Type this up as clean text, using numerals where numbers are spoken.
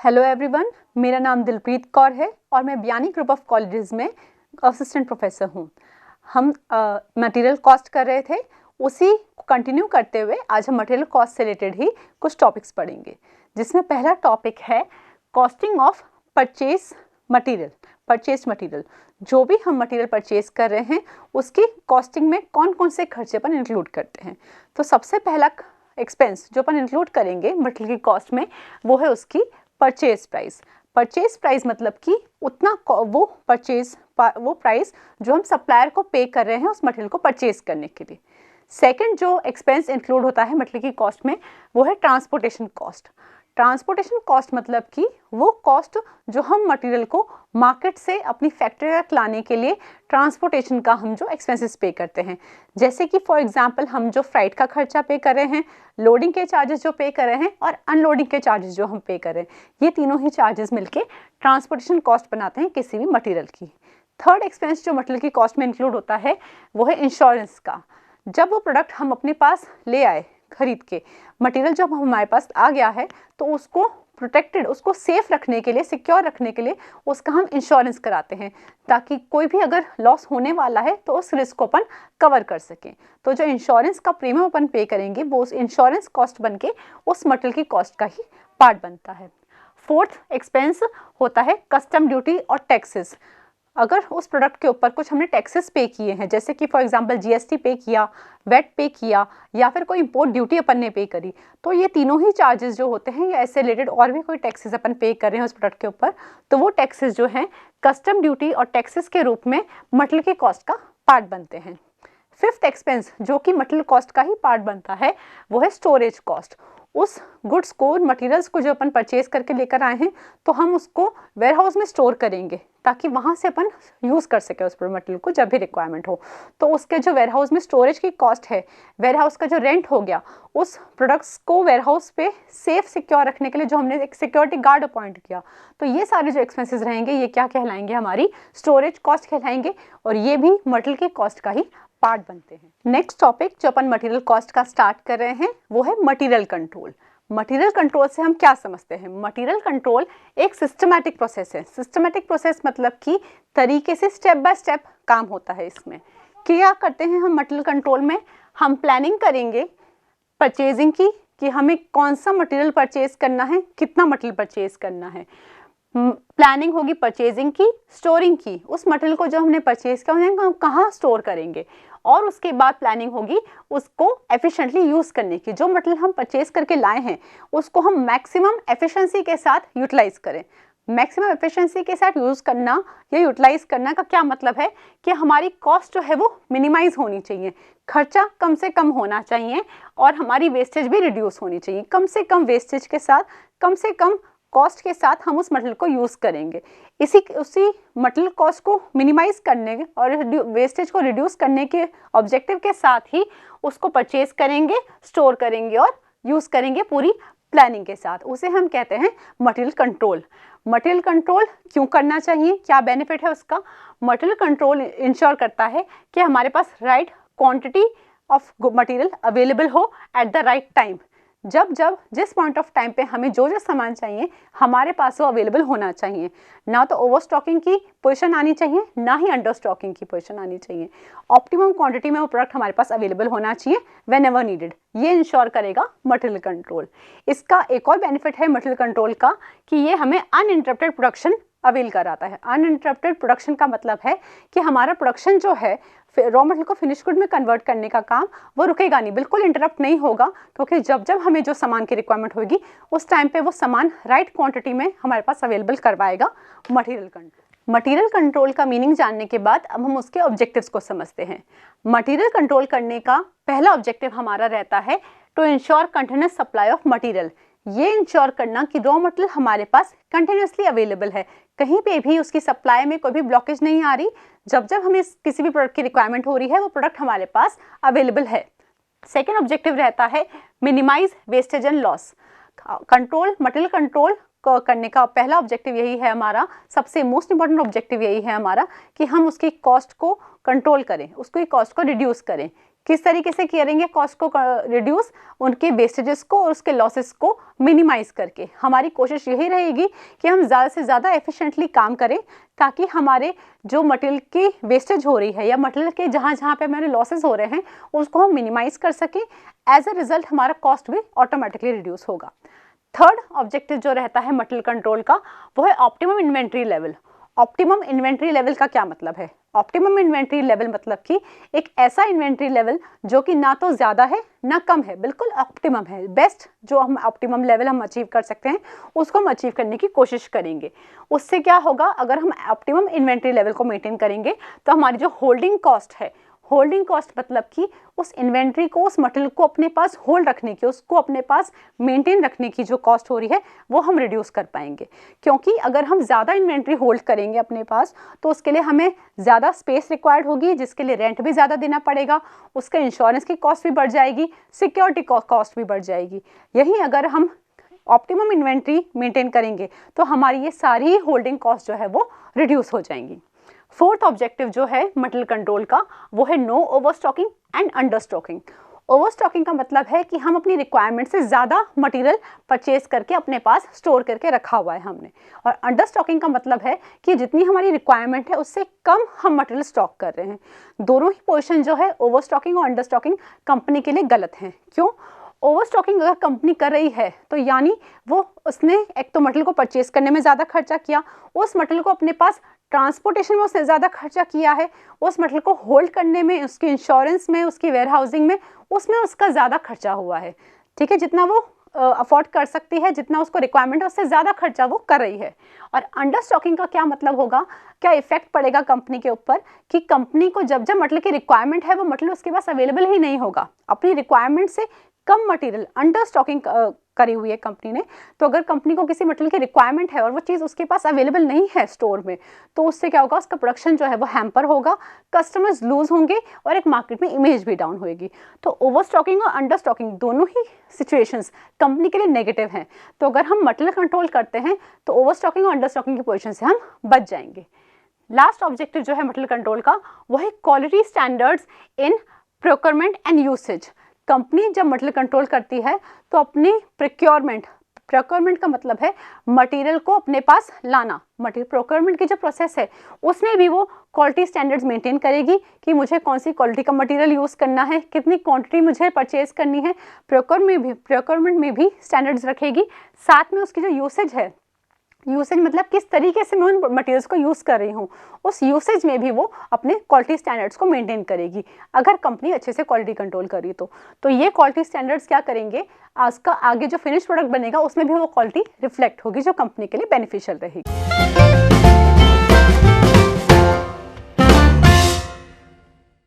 Hello everyone, मेरा नाम दिलप्रीत कौर है और मैं बयानी ग्रुप ऑफ कॉलेजेस में असिस्टेंट प्रोफेसर हूँ। हम मटेरियल कॉस्ट कर रहे थे, उसी को कंटिन्यू करते हुए आज हम मटेरियल कॉस्ट से रिलेटेड ही कुछ टॉपिक्स पढ़ेंगे, जिसमें पहला टॉपिक है कॉस्टिंग ऑफ परचेज मटेरियल। जो भी हम मटेरियल परचेज कर रहे हैं उसकी कॉस्टिंग में कौन कौन से खर्चे अपन इंक्लूड करते हैं। तो सबसे पहला एक्सपेंस जो अपन इंक्लूड करेंगे मटेरियल की कॉस्ट में वो है उसकी परचेज प्राइस मतलब कि उतना वो प्राइस जो हम सप्लायर को पे कर रहे हैं उस मटेरियल को परचेज करने के लिए। सेकंड जो एक्सपेंस इंक्लूड होता है मटेरियल की कॉस्ट में वो है ट्रांसपोर्टेशन कॉस्ट मतलब कि वो कॉस्ट जो हम मटेरियल को मार्केट से अपनी फैक्ट्री तक लाने के लिए ट्रांसपोर्टेशन का हम जो एक्सपेंसेस पे करते हैं, जैसे कि फॉर एग्जांपल हम जो फ्राइट का खर्चा पे कर रहे हैं, लोडिंग के चार्जेस जो पे कर रहे हैं और अनलोडिंग के चार्जेस जो हम पे कर रहे हैं, ये तीनों ही चार्जेस मिलके ट्रांसपोर्टेशन कॉस्ट बनाते हैं किसी भी मटेरियल की। थर्ड एक्सपेंस जो मटेरियल की कॉस्ट में इंक्लूड होता है वो है इंश्योरेंस का। जब वो प्रोडक्ट हम अपने पास ले आए खरीद के, मटेरियल जब हमारे पास आ गया है तो उसको प्रोटेक्टेड, उसको सेफ रखने के लिए, सिक्योर रखने के लिए उसका हम इंश्योरेंस कराते हैं, ताकि कोई भी अगर लॉस होने वाला है तो उस रिस्क को अपन कवर कर सकें। तो जो इंश्योरेंस का प्रीमियम अपन पे करेंगे वो उस इंश्योरेंस कॉस्ट बन के उस मटेरियल की कॉस्ट का ही पार्ट बनता है। फोर्थ एक्सपेंस होता है कस्टम ड्यूटी और टैक्सेस। अगर उस प्रोडक्ट के ऊपर कुछ हमने टैक्सेस पे किए हैं, जैसे कि फॉर एग्जांपल जीएसटी पे किया, वेट पे किया या फिर कोई इंपोर्ट ड्यूटी अपन ने पे करी, तो ये तीनों ही चार्जेस जो होते हैं या ऐसे रिलेटेड और भी कोई टैक्सेस अपन पे कर रहे हैं उस प्रोडक्ट के ऊपर, तो वो टैक्सेस जो हैं कस्टम ड्यूटी और टैक्सेस के रूप में मटेरियल की कॉस्ट का पार्ट बनते हैं। फिफ्थ एक्सपेंस जो कि मटेरियल कॉस्ट का ही पार्ट बनता है वो है स्टोरेज कॉस्ट। उस गुड्स को, मटेरियल्स को जो अपन परचेज करके लेकर आए हैं तो हम उसको वेयर हाउस में स्टोर करेंगे ताकि वहाँ से अपन यूज़ कर सके उस मटेरियल को जब भी रिक्वायरमेंट हो। तो उसके जो वेयर हाउस में स्टोरेज की कॉस्ट है, वेयर हाउस का जो रेंट हो गया, उस प्रोडक्ट्स को वेयर हाउस पे सेफ सिक्योर रखने के लिए जो हमने एक सिक्योरिटी गार्ड अपॉइंट किया, तो ये सारे जो एक्सपेंसेस रहेंगे ये क्या कहलाएंगे, हमारी स्टोरेज कॉस्ट कहलाएंगे और ये भी मटेरियल की कॉस्ट का ही पार्ट बनते हैं। नेक्स्ट टॉपिक जो अपन मटेरियल कॉस्ट का स्टार्ट कर रहे हैं वो है मटेरियल कंट्रोल। मटेरियल कंट्रोल से हम क्या समझते हैं? मटेरियल कंट्रोल एक सिस्टमैटिक प्रोसेस है। सिस्टमैटिक प्रोसेस मतलब कि तरीके से स्टेप बाय स्टेप काम होता है। इसमें क्या करते हैं हम मटेरियल कंट्रोल में? हम प्लानिंग करेंगे परचेजिंग की कि हमें कौन सा मटेरियल परचेज करना है, कितना मटेरियल परचेज करना है। प्लानिंग होगी परचेजिंग की, स्टोरिंग की, उस मटेरियल को जो हमने परचेज किया उन्हें हम कहाँ स्टोर करेंगे, और उसके बाद प्लानिंग होगी उसको एफिशिएंटली यूज़ करने की। जो मटेरियल हम परचेज करके लाए हैं उसको हम मैक्सिमम एफिशिएंसी के साथ यूटिलाइज करें। मैक्सिमम एफिशिएंसी के साथ यूज़ करना या यूटिलाइज करना का क्या मतलब है कि हमारी कॉस्ट जो है वो मिनिमाइज होनी चाहिए, खर्चा कम से कम होना चाहिए और हमारी वेस्टेज भी रिड्यूस होनी चाहिए। कम से कम वेस्टेज के साथ, कम से कम कॉस्ट के साथ हम उस मटेरियल को यूज़ करेंगे। उसी मटेरियल कॉस्ट को मिनिमाइज करने और वेस्टेज को रिड्यूस करने के ऑब्जेक्टिव के साथ ही उसको परचेज करेंगे, स्टोर करेंगे और यूज़ करेंगे पूरी प्लानिंग के साथ। उसे हम कहते हैं मटेरियल कंट्रोल। मटेरियल कंट्रोल क्यों करना चाहिए, क्या बेनिफिट है उसका? मटेरियल कंट्रोल इंश्योर करता है कि हमारे पास right quantity of material available हो एट द राइट टाइम। जब जिस पॉइंट ऑफ टाइम पे हमें जो सामान चाहिए हमारे पास वो अवेलेबल होना चाहिए। ना तो ओवर स्टॉकिंग की पोजीशन आनी चाहिए, ना ही अंडर स्टॉकिंग की पोजीशन आनी चाहिए। ऑप्टिमम क्वांटिटी में वो प्रोडक्ट हमारे पास अवेलेबल होना चाहिए व्हेन एवर नीडेड। ये इंश्योर करेगा मटेरियल कंट्रोल। इसका एक और बेनिफिट है मटेरियल कंट्रोल का कि ये हमें अनइंटरप्टेड प्रोडक्शन अवेल कराता है। अनइंटरप्टेड प्रोडक्शन का मतलब है कि हमारा प्रोडक्शन जो है रॉ मटेरियल को फिनिश गुड में कन्वर्ट करने का काम वो रुकेगा नहीं, बिल्कुल इंटरप्ट नहीं होगा, क्योंकि जब हमें जो सामान की रिक्वायरमेंट होगी उस टाइम पे वो सामान राइट क्वांटिटी में हमारे पास अवेलेबल करवाएगा मटेरियल कंट्रोल। मटेरियल कंट्रोल का मीनिंग जानने के बाद अब हम उसके ऑब्जेक्टिव्स को समझते हैं। मटेरियल कंट्रोल करने का पहला ऑब्जेक्टिव हमारा रहता है to ensure continuous supply of material. ये इंश्योर करना कि रॉ मटेरियल हमारे पास कंटिन्यूसली अवेलेबल है, कहीं पे भी उसकी सप्लाई में कोई भी ब्लॉकेज नहीं आ रही। जब हमें किसी भी प्रोडक्ट की रिक्वायरमेंट हो रही है वो प्रोडक्ट हमारे पास अवेलेबल है। सेकेंड ऑब्जेक्टिव रहता है minimise wastage and loss. Control, material control करने का पहला ऑब्जेक्टिव यही है हमारा, सबसे मोस्ट इंपॉर्टेंट ऑब्जेक्टिव यही है हमारा कि हम उसकी कॉस्ट को कंट्रोल करें, उसकी कॉस्ट को रिड्यूस करें। किस तरीके से करेंगे कॉस्ट को रिड्यूस? उनके वेस्टेजेस को और उसके लॉसेस को मिनिमाइज करके। हमारी कोशिश यही रहेगी कि हम ज़्यादा से ज़्यादा एफिशिएंटली काम करें, ताकि हमारे जो मटेरियल की वेस्टेज हो रही है या मटेरियल के जहाँ जहाँ पे हमारे लॉसेस हो रहे हैं उसको हम मिनिमाइज कर सकें। एज अ रिजल्ट हमारा कॉस्ट भी ऑटोमेटिकली रिड्यूस होगा। थर्ड ऑब्जेक्टिव जो रहता है मटेरियल कंट्रोल का, वो है optimum inventory level. Optimum inventory level का क्या मतलब है? ऑप्टिमम इन्वेंट्री लेवल मतलब कि एक ऐसा इन्वेंट्री लेवल जो कि ना तो ज़्यादा है ना कम है, बिल्कुल ऑप्टिमम है। बेस्ट जो हम ऑप्टिमम लेवल हम अचीव कर सकते हैं उसको हम अचीव करने की कोशिश करेंगे। उससे क्या होगा, अगर हम ऑप्टिमम इन्वेंट्री लेवल को मेंटेन करेंगे तो हमारी जो होल्डिंग कॉस्ट है, होल्डिंग कॉस्ट मतलब कि उस इन्वेंट्री को, उस मटेरियल को अपने पास होल्ड रखने की, उसको अपने पास मेंटेन रखने की जो कॉस्ट हो रही है वो हम रिड्यूस कर पाएंगे। क्योंकि अगर हम ज़्यादा इन्वेंट्री होल्ड करेंगे अपने पास तो उसके लिए हमें ज़्यादा स्पेस रिक्वायर्ड होगी, जिसके लिए रेंट भी ज़्यादा देना पड़ेगा, उसका इंश्योरेंस की कॉस्ट भी बढ़ जाएगी, सिक्योरिटी कॉस्ट भी बढ़ जाएगी। यही अगर हम ऑप्टिमम इन्वेंट्री मेंटेन करेंगे तो हमारी ये सारी होल्डिंग कॉस्ट जो है वो रिड्यूस हो जाएंगी। फोर्थ ऑब्जेक्टिव जो है मटेरियल कंट्रोल का, वो है नो ओवरस्टॉकिंग एंड अंडरस्टॉकिंग। ओवरस्टॉकिंग का मतलब है कि हम अपनी रिक्वायरमेंट से ज़्यादा मटेरियल परचेज करके अपने पास स्टोर करके रखा हुआ है हमने, और अंडरस्टॉकिंग का मतलब है कि जितनी हमारी रिक्वायरमेंट है उससे कम हम मटेरियल स्टॉक कर रहे हैं। दोनों ही पोजीशन जो है, ओवरस्टॉकिंग और अंडरस्टॉकिंग, कंपनी के लिए गलत हैं। क्यों? ओवरस्टॉकिंग अगर कंपनी कर रही है तो यानी वो उसने एक तो मटेरियल को परचेज करने में ज़्यादा खर्चा किया, उस मटेरियल को अपने पास ट्रांसपोर्टेशन में उसने ज़्यादा खर्चा किया है, उस मटेरियल को होल्ड करने में, उसके इंश्योरेंस में, उसकी वेयरहाउसिंग में, उसमें उसका ज़्यादा खर्चा हुआ है। ठीक है, जितना वो अफोर्ड कर सकती है, जितना उसको रिक्वायरमेंट है उससे ज़्यादा खर्चा वो कर रही है। और अंडर स्टॉकिंग का क्या मतलब होगा, क्या इफेक्ट पड़ेगा कंपनी के ऊपर कि कंपनी को जब जब मटेरियल की रिक्वायरमेंट है वो मटेरियल उसके पास अवेलेबल ही नहीं होगा। अपनी रिक्वायरमेंट से कम मटेरियल अंडर स्टॉकिंग करी हुई है कंपनी ने, तो अगर कंपनी को किसी मटेरियल की रिक्वायरमेंट है और वो चीज़ उसके पास अवेलेबल नहीं है स्टोर में, तो उससे क्या होगा, उसका प्रोडक्शन जो है वो हैम्पर होगा, कस्टमर्स लूज होंगे और एक मार्केट में इमेज भी डाउन होएगी। तो ओवर स्टॉकिंग और अंडर स्टॉकिंग दोनों ही सिचुएशंस कंपनी के लिए नेगेटिव हैं। तो अगर हम मटेरियल कंट्रोल करते हैं तो ओवर स्टॉकिंग और अंडर स्टॉकिंग की पोजीशन से हम बच जाएंगे। लास्ट ऑब्जेक्टिव जो है मटेरियल कंट्रोल का, वो है quality standards in procurement and usage. Company जब मटेरियल कंट्रोल करती है तो अपनी प्रोक्योरमेंट का मतलब है मटेरियल को अपने पास लाना। मटेरियल प्रोक्योरमेंट की जो प्रोसेस है उसमें भी वो क्वालिटी स्टैंडर्ड्स मेंटेन करेगी कि मुझे कौन सी क्वालिटी का मटेरियल यूज़ करना है, कितनी क्वांटिटी मुझे परचेज करनी है। प्रोक्योरमेंट में भी स्टैंडर्ड्स रखेगी। साथ में उसकी जो यूसेज है, यूसेज मतलब किस तरीके से मैं उन मटेरियल्स को यूज़ कर रही हूँ, उस यूसेज में भी वो अपने क्वालिटी स्टैंडर्ड्स को मेंटेन करेगी, अगर कंपनी अच्छे से क्वालिटी कंट्रोल करी तो ये क्वालिटी स्टैंडर्ड्स क्या करेंगे, आज का आगे जो फिनिश प्रोडक्ट बनेगा उसमें भी वो क्वालिटी रिफ्लेक्ट होगी जो कंपनी के लिए बेनिफिशियल रहेगी।